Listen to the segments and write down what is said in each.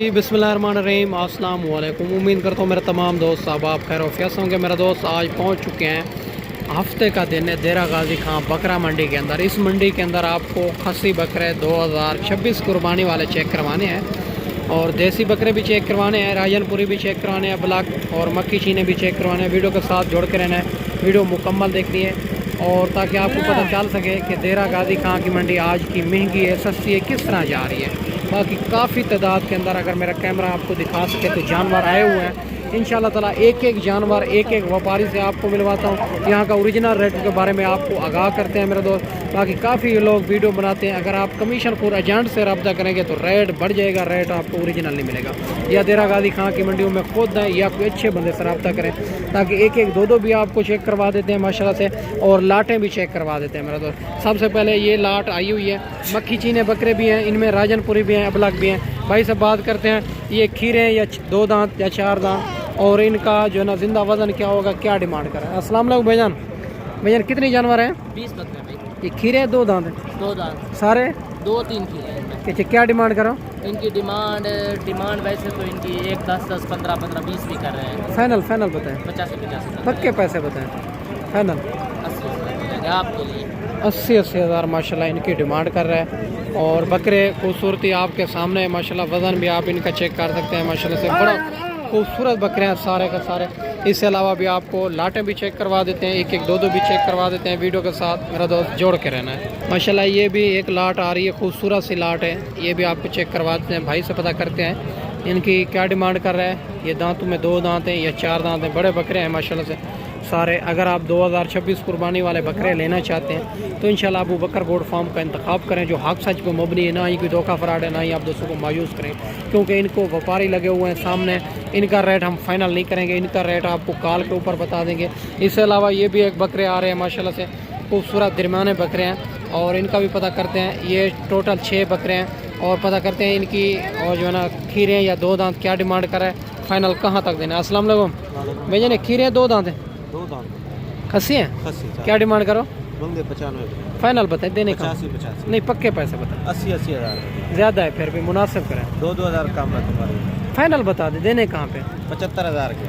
बिस्मिल्लाहिर्रहमानिर्रहीम अस्सलाम वालेकुम। उम्मीद करता हूँ मेरे तमाम दोस्त आप खैर वफियत होंगे। मेरा दोस्त आज पहुँच चुके हैं। हफ्ते का दिन है देरा गाजी खां बकरा मंडी के अंदर। इस मंडी के अंदर आपको खस्सी बकरे 2026 कुर्बानी वाले चेक करवाने हैं और देसी बकरे भी चेक करवाने हैं, राजनपुरी भी चेक करवाने हैं, ब्लैक और मक्की चीने भी चेक करवाने हैं। वीडियो के साथ जुड़ के रहना है, वीडियो मुकम्मल देखनी है और ताकि आपको पता चल सके कि देरा गाजी खां की मंडी आज की महंगी है, सस्ती है, किस तरह जा रही है। बाकी काफ़ी तादाद के अंदर अगर मेरा कैमरा आपको दिखा सके तो जानवर आए हुए हैं। इंशाल्लाह ताला एक एक जानवर एक एक व्यापारी से आपको मिलवाता हूँ, यहाँ का ओरिजिनल रेट के बारे में आपको आगाह करते हैं मेरे दोस्त। बाकी काफ़ी लोग वीडियो बनाते हैं, अगर आप कमीशन खोर एजेंट से रब्ता करेंगे तो रेट बढ़ जाएगा, रेट आपको ओरिजिनल नहीं मिलेगा। या देरा गाजी खां की मंडियों में खुद हैं या कोई अच्छे बंदे से रब्ता करें ताकि एक एक दो भी आपको चेक करवा देते हैं माशाल्लाह से, और लाटें भी चेक करवा देते हैं मेरा दोस्त। सबसे पहले ये लाट आई हुई है, मक्खी चीने बकरे भी हैं, इनमें राजनपुरी भी हैं, अबलग भी हैं। भाई से बात करते हैं, ये खीरे या 2 दांत या 4 दांत, और इनका जो है ना जिंदा वजन क्या होगा, क्या डिमांड कर रहा है। अस्सलाम वालेकुम भाईजान। भाईजान कितने जानवर हैं? 20 बकरे भाई। ये खीरे 2 दांत हैं? 2 दांत सारे 2-3 खीरे हैं। अच्छा, क्या डिमांड करो? इनकी डिमांड वैसे तो इनकी 1 10 15 15 20 भी कर रहे हैं। फाइनल बताएं। 50 पक्के पैसे बताएं। फाइनल 80 आपके लिए 80 हज़ार माशाल्लाह इनकी डिमांड कर रहा है। और बकरे खूबसूरती आपके सामने है माशाल्लाह, वज़न भी आप इनका चेक कर सकते हैं माशाल्लाह से, बड़ा खूबसूरत बकरे हैं सारे का सारे। इसके अलावा भी आपको लाटें भी चेक करवा देते हैं, एक एक दो भी चेक करवा देते हैं। वीडियो के साथ मेरा दोस्त जोड़ के रहना है। माशाल्लाह ये भी एक लाट आ रही है, खूबसूरत सी लाट है, ये भी आपको चेक करवा देते हैं। भाई से पता करते हैं इनकी क्या डिमांड कर रहा है। ये दांतों में 2 दांत हैं या 4 दांत हैं, बड़े बकरे हैं माशाल्लाह से सारे। अगर आप 2026 कुर्बानी वाले बकरे लेना चाहते हैं तो इंशाल्लाह अबू बकर गोड फार्म का इंतखाब करें, जो हक सच पे मुबनी है, ना ही कोई धोखा फराड है, ना ही आप दोस्तों को मायूस करें, क्योंकि इनको व्यापारी लगे हुए हैं सामने। इनका रेट हम फाइनल नहीं करेंगे, इनका रेट आपको कॉल के ऊपर बता देंगे। इसके अलावा ये भी एक बकरे आ रहे हैं माशाल्लाह से, खूबसूरत दरमियाने बकरे हैं, और इनका भी पता करते हैं। ये टोटल 6 बकरे हैं और पता करते हैं इनकी, और जो है ना खीरे या 2 दांत क्या डिमांड कर रहा है, फाइनल कहाँ तक देना है। अस्सलाम वालेकुम भैया, ने खीरे 2 दांत हैं, 2 दांत खस्सी हैं, क्या डिमांड करो? 95 फाइनल बताए देने का? 85 नहीं, पक्के पैसे बताए। 80 हज़ार ज़्यादा है, फिर भी मुनासिब करें। 2 हज़ार कम है तुम्हारे। फाइनल बता दे, देने कहाँ पे? 75 हज़ार के।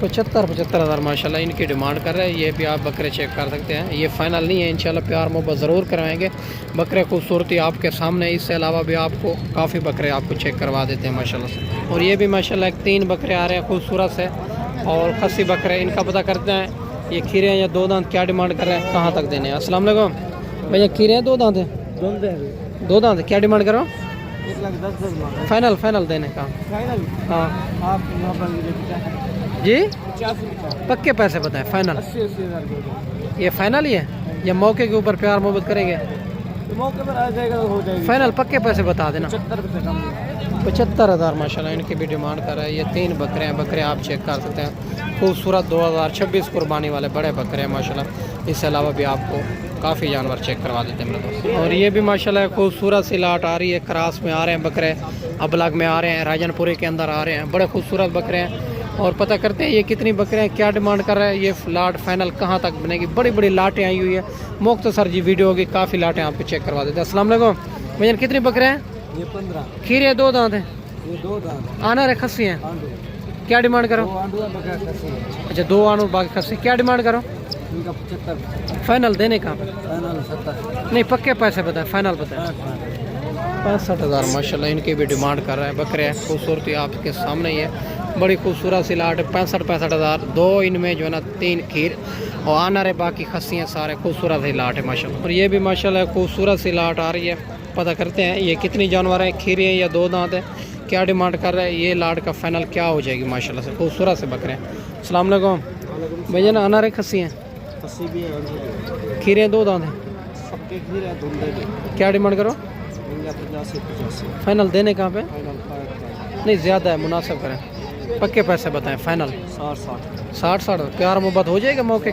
75 हज़ार माशाल्लाह इनकी डिमांड कर रहे हैं। ये भी आप बकरे चेक कर सकते हैं, ये फाइनल नहीं है, इंशाल्लाह प्यार मोहब्बत ज़रूर करवाएंगे। बकरे खूबसूरती आपके सामने। इससे अलावा भी आपको काफ़ी बकरे आपको चेक करवा देते हैं माशाल्लाह से। और ये भी माशाल्लाह 3 बकरे आ रहे हैं खूबसूरत से, और खस्सी बकरे, इनका पता करते हैं। ये खीरे या 2 दांत क्या डिमांड कर रहे हैं, कहाँ तक देने हैं। अस्सलाम वालेकुम भैया, खीरे 2 दांत हैं? 2 दांत क्या डिमांड करो? 1,10,000 फाइनल देने का? हाँ आप जी, 85 पक्के पैसे बताएं। फाइनल 80 हज़ार ये फाइनल ही है या मौके के ऊपर प्यार मोहब्बत करेंगे? तो मौके पर आ जाएगा तो हो जाएगा। फाइनल पक्के पैसे बता देना। 75 कम 75 हज़ार माशाल्लाह इनकी भी डिमांड कर रहा है। ये 3 बकरे हैं, बकरे आप चेक कर सकते हैं, खूबसूरत 2026 कुर्बानी वाले बड़े बकरे हैं माशाल्लाह। इसके अलावा भी आपको काफ़ी जानवर चेक करवा देते हैं मेरे दोस्त। और ये भी माशाल्लाह खूबसूरत सी लाट आ रही है, क्रास में आ रहे हैं बकरे, अबलग में आ रहे हैं, राजनपुरी के अंदर आ रहे हैं, बड़े खूबसूरत बकरे हैं। और पता करते हैं ये कितनी बकरे हैं, क्या डिमांड कर रहा है, ये लाट फाइनल कहाँ तक बनेगी। बड़ी बड़ी लाटें आई हुई है, मुख्तसर जी वीडियो होगी, काफ़ी लाटें आपको चेक करवा देते हैं। अस्सलाम वालेकुम भैया, कितने बकरे हैं? ये 15। खीरे 2 दांत हैं? ये 2 दांत आना रे खस्सी हैं, आंडू। क्या डिमांड करो? 2 आंडू बकरा खस्सी है। अच्छा, 2 आनू बाकी खस्सी, क्या डिमांड करो? इनका 75। फाइनल देने का? फाइनल 70। नहीं, पक्के पैसे बताएं, फाइनल बताएं। 65 हज़ार माशाल्लाह इनकी भी डिमांड कर रहा है। बकरे खूबसूरती आपके सामने ही है, बड़ी खूबसूरत सी लाट है। 65 हज़ार, 2 इनमें जो है ना 3 खीर और आना रहे, बाकी खस्सियाँ सारे खूबसूरत सी लाट है माशाल्लाह। और ये भी माशाल्लाह खूबसूरत सी लाट आ रही है। पता करते हैं ये कितनी जानवर है, खीरे या 2 दांत है, क्या डिमांड कर रहा है, ये लाट का फाइनल क्या हो जाएगी माशाल्लाह से। खूबसूरत से बकरे हैं। अस्सलाम वालेकुम भैया, ना अनारे खस्सी हैं, खस्सी भी है, खीरे 2 दांत हैं, सबके खीर है, धुंधे भी। क्या डिमांड करो? 85 फाइनल देने कहाँ पे? फाइनल नहीं, ज़्यादा है, मुनासिब करें, पक्के पैसे बताएं। फाइनल 60 प्यार मोहब्बत हो जाएगा, मौके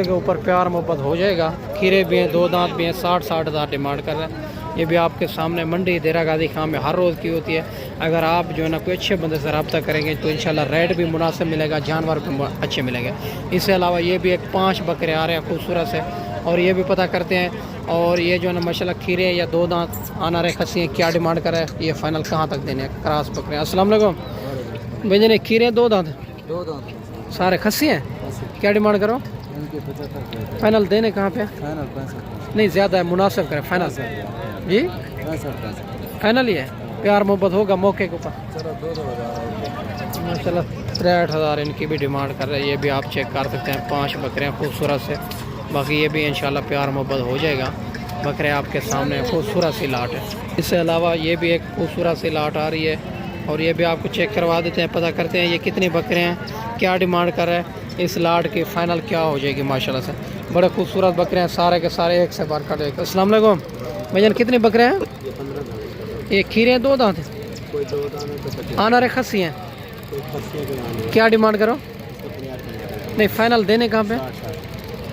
के ऊपर प्यार मोहब्बत हो जाएगा। खीरे भी हैं, 2 दांत भी हैं, 60 हज़ार डिमांड कर रहे हैं। ये भी आपके सामने मंडी देरा गाजी खां में हर रोज़ की होती है। अगर आप जो है ना कोई अच्छे बंदे से रब्ता करेंगे तो इंशाल्लाह रेट भी मुनासिब मिलेगा, जानवर भी अच्छे मिलेंगे। इसके अलावा ये भी एक 5 बकरे आ रहे हैं खूबसूरत से, और ये भी पता करते हैं। और ये जो है ना माशाल्लाह खीरे या 2 दांत आना रहे खस्सी हैं, क्या डिमांड कर रहा है, ये फाइनल कहाँ तक देने हैं, क्रॉस बकरे। अस्सलाम वालेकुम भैया, ने खीरे 2 दांत 2 दांत सारे खस्सी हैं, क्या डिमांड करो, इनके 75 फाइनल देने कहाँ पे, फाइनल 65 नहीं ज़्यादा है, मुनासिब करें फाइनल जी, 65 फाइनल ही है, प्यार मोहब्बत होगा मौके के ऊपर। चलो 2 माशाल्लाह 63,000 इनकी भी डिमांड कर रहे हैं। ये भी आप चेक कर सकते हैं, 5 बकरे हैं खूबसूरत से। बाकी ये भी इंशाल्लाह प्यार मोहब्बत हो जाएगा। बकरे आपके सामने खूबसूरत सी लाट है। इससे अलावा ये भी एक खूबसूरत सी लाट आ रही है और ये भी आपको चेक करवा देते हैं, पता करते हैं ये कितने बकरे हैं, क्या डिमांड कर रहे हैं, इस लाट की फ़ाइनल क्या हो जाएगी। माशाल्लाह से बड़े खूबसूरत बकरे हैं, सारे के सारे एक से बार कर एक। अस्सलाम वालेकुम भैया, कितने बकरे हैं, ये 15 दांत, ये खीरे हैं 2 दांत हैं, कोई 2 दांत है तो 25, आना रहे खस्सी हैं, कोई खस्सी के नाम क्या डिमांड करो, इसको 50 नहीं फाइनल देने कहाँ पे,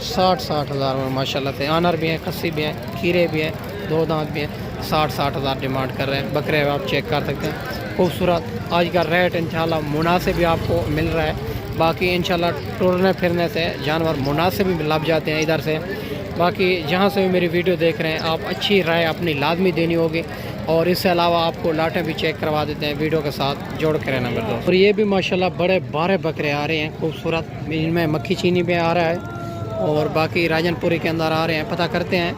60 60,000 में माशाल्लाह से। आनर भी हैं, खस्सी भी हैं, खीरे भी हैं, 2 दांत भी हैं, 60,000 डिमांड कर रहे हैं। बकरे आप चेक कर सकते हैं, खूबसूरत। आज का रेट इंशाल्लाह मुनासिब भी आपको मिल रहा है। बाकी इंशाल्लाह टुरने फिरने से जानवर मुनासिब भी लग जाते हैं इधर से। बाकी जहाँ से भी मेरी वीडियो देख रहे हैं, आप अच्छी राय अपनी लाजमी देनी होगी। और इससे अलावा आपको लाटें भी चेक करवा देते हैं, वीडियो के साथ जोड़ के रहना मेरे दोस्त। और ये भी माशाल्लाह बड़े 12 बकरे आ रहे हैं खूबसूरत, इनमें मक्खी चीनी भी आ रहा है और बाकी राजनपुरी के अंदर आ रहे हैं, पता करते हैं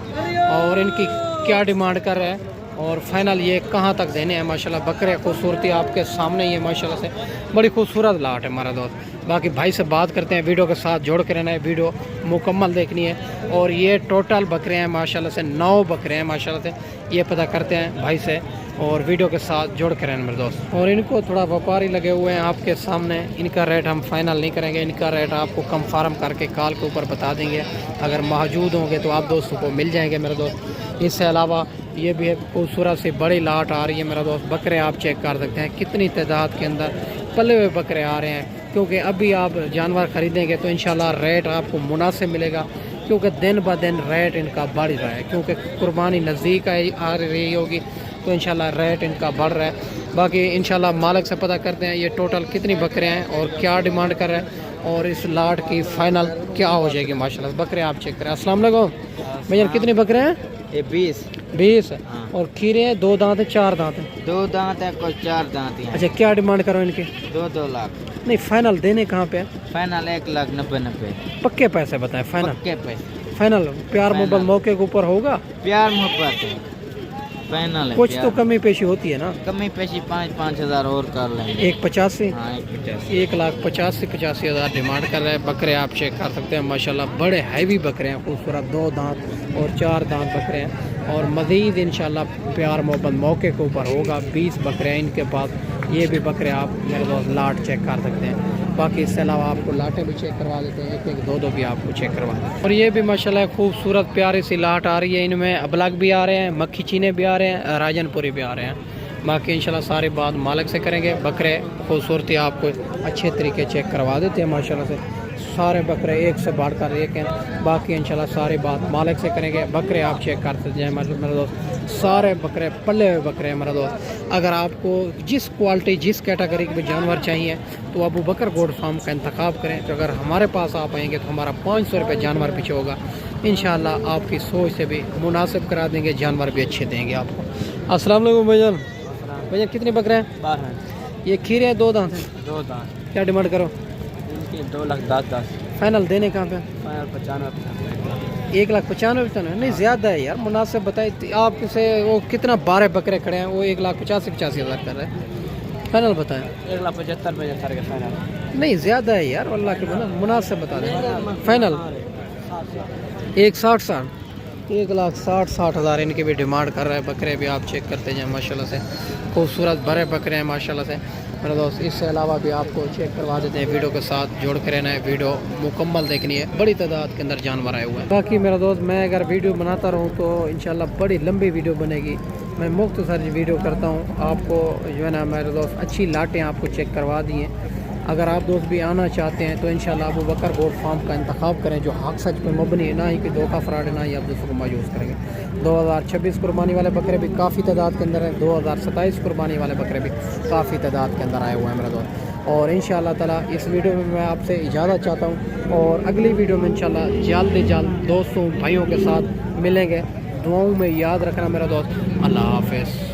और इनकी क्या डिमांड कर रहे हैं और फाइनल ये कहाँ तक देने हैं। माशाल्लाह बकरे खूबसूरती आपके सामने ही है, माशाल्लाह से बड़ी खूबसूरत लाट है हमारा दोस्त। बाकी भाई से बात करते हैं, वीडियो के साथ जोड़ के रहना है, वीडियो मुकम्मल देखनी है। और ये टोटल बकरे हैं माशाल्लाह से 9 बकरे हैं माशाल्लाह से, ये पता करते हैं भाई से और वीडियो के साथ जोड़ के रहना मेरे दोस्त। और इनको थोड़ा व्यापारी लगे हुए हैं आपके सामने, इनका रेट हम फाइनल नहीं करेंगे, इनका रेट आपको कंफर्म करके कॉल के ऊपर बता देंगे। अगर मौजूद होंगे तो आप दोस्तों को मिल जाएंगे मेरे दोस्त। इससे अलावा ये भी एक खूबसूरत सी बड़ी लाट आ रही है मेरा दोस्त। बकरे आप चेक कर सकते हैं कितनी तादाद के अंदर पले हुए बकरे आ रहे हैं, क्योंकि अभी आप जानवर ख़रीदेंगे तो इंशाल्लाह रेट आपको मुनासिब मिलेगा, क्योंकि दिन ब दिन रेट इनका बढ़ रहा है, क्योंकि कुर्बानी नज़दीक आ रही होगी तो इंशाल्लाह रेट इनका बढ़ रहा है। बाकी इंशाल्लाह मालिक से पता करते हैं ये टोटल कितनी बकरे हैं और क्या डिमांड कर रहे हैं और इस लाट की फ़ाइनल क्या हो जाएगी। माशाल्लाह बकरे आप चेक करें। अस्सलाम वालेकुम भैया, कितने बकरे हैं, ये 20 20 और खीरे हैं 2 दांत है 4 दांत है, 2 दांत है, कोई 4 दांत है। अच्छा क्या डिमांड करो इनकी, 2 लाख नहीं फाइनल देने कहाँ पे है, फाइनल 1,90,90 पक्के पैसे बताएं फाइनल, पक्के पैसे, फाइनल प्यार मोहब्बत मौके के ऊपर होगा, प्यार मोहब्बत है, फाइनल है। कुछ प्यार। तो कमी पेशी होती है ना, कमी पेशी 5-5 हज़ार और कर लेंगे। 1,85 हाँ 1,50 1,85,000 डिमांड कर रहे हैं। बकरे आप चेक कर सकते हैं माशाल्लाह बड़े हैवी बकरे हैं, खूबसूरत 2 दांत और 4 दांत बकरे हैं। और मज़ीद इंशाल्लाह प्यार मोहब्बत मौके के ऊपर होगा। 20 बकरे हैं इनके पास, ये भी बकरे आप मेरे दोस्त लाट चेक कर सकते हैं। बाकी इससे अलावा आपको लाटें भी चेक करवा देते हैं, 1-1 2-2 भी आपको चेक करवा देते हैं। और ये भी माशाल्लाह खूबसूरत प्यारी सी लाट आ रही है, इनमें अबलग भी आ रहे हैं, मक्खी चीने भी आ रहे हैं, राजनपुरी भी आ रहे हैं। बाकी इंशाल्लाह सारी बात मालिक से करेंगे। बकरे खूबसूरती आपको अच्छे तरीके चेक करवा देते हैं माशाल्लाह से, सारे बकरे एक से बढ़कर एक हैं। बाकी इंशाल्लाह सारी बात मालिक से करेंगे। बकरे आप चेक कर सकते हैं मेरे दोस्त, सारे बकरे पल्ले हुए बकरे हैं मेरा दोस्त। अगर आपको जिस क्वालिटी जिस कैटेगरी के जानवर चाहिए तो अबू बकर गोड फार्म का इंतखाब करें। तो अगर हमारे पास आप आएंगे तो हमारा 500 रुपये जानवर पीछे होगा, इंशाल्लाह आपकी सोच से भी मुनासिब करा देंगे, जानवर भी अच्छे देंगे आपको। अस्सलाम वालेकुम भैया, भैया कितने बकरे हैं, 12 ये खीरे हैं 2 दांत हैं, 2 दांत, क्या डिमांड करो, इनकी 2,10,10 फाइनल देने कहाँ पे, फाइनल 95 1,95,95 नहीं ज़्यादा है यार, मुनासिब बताए आपसे। वो कितना 12 बकरे खड़े हैं, वो 1,85,000 कर रहे हैं, फाइनल बताएं। 1,75,75 के फाइनल नहीं ज़्यादा है यार, अल्लाह के बना मुनासिब बता दें फाइनल। 1,60,60 1,60,60,000 इनकी भी डिमांड कर रहा है। बकरे भी आप चेक करते जाएं माशाल्लाह से, खूबसूरत बड़े बकरे हैं माशाल्लाह से मेरे दोस्त। इससे अलावा भी आपको चेक करवा देते हैं, वीडियो के साथ जोड़ कर रहना है, वीडियो मुकम्मल देखनी है। बड़ी तादाद के अंदर जानवर आए हुए हैं। बाकी मेरा दोस्त मैं अगर वीडियो बनाता रहूँ तो इंशाल्लाह बड़ी लंबी वीडियो बनेगी। मैं मुख्तसर वीडियो करता हूँ, आपको जो है ना मेरे दोस्त अच्छी लाटें आपको चेक करवा दी हैं। अगर आप दोस्त भी आना चाहते हैं तो इंशाल्लाह अबू बकर गोड फार्म का इंतखाब करें, जो हक सच पे मबनी है, ना ही कि धोखा फ्रॉड है, ना ही आप दूसरों को मायूस करेंगे। 2026 कुर्बानी वाले बकरे भी काफ़ी तादाद के अंदर हैं, 2027 कुर्बानी वाले बकरे भी काफ़ी तादाद के अंदर आए हुए हैं मेरा दोस्त। और इंशाअल्लाह ताला इस वीडियो में मैं आपसे इजाज़त चाहता हूँ और अगली वीडियो में इंशाअल्लाह जल्द दोस्तों भाइयों के साथ मिलेंगे। दुआओं में याद रखना मेरा दोस्त। अल्लाह हाफ़िज़।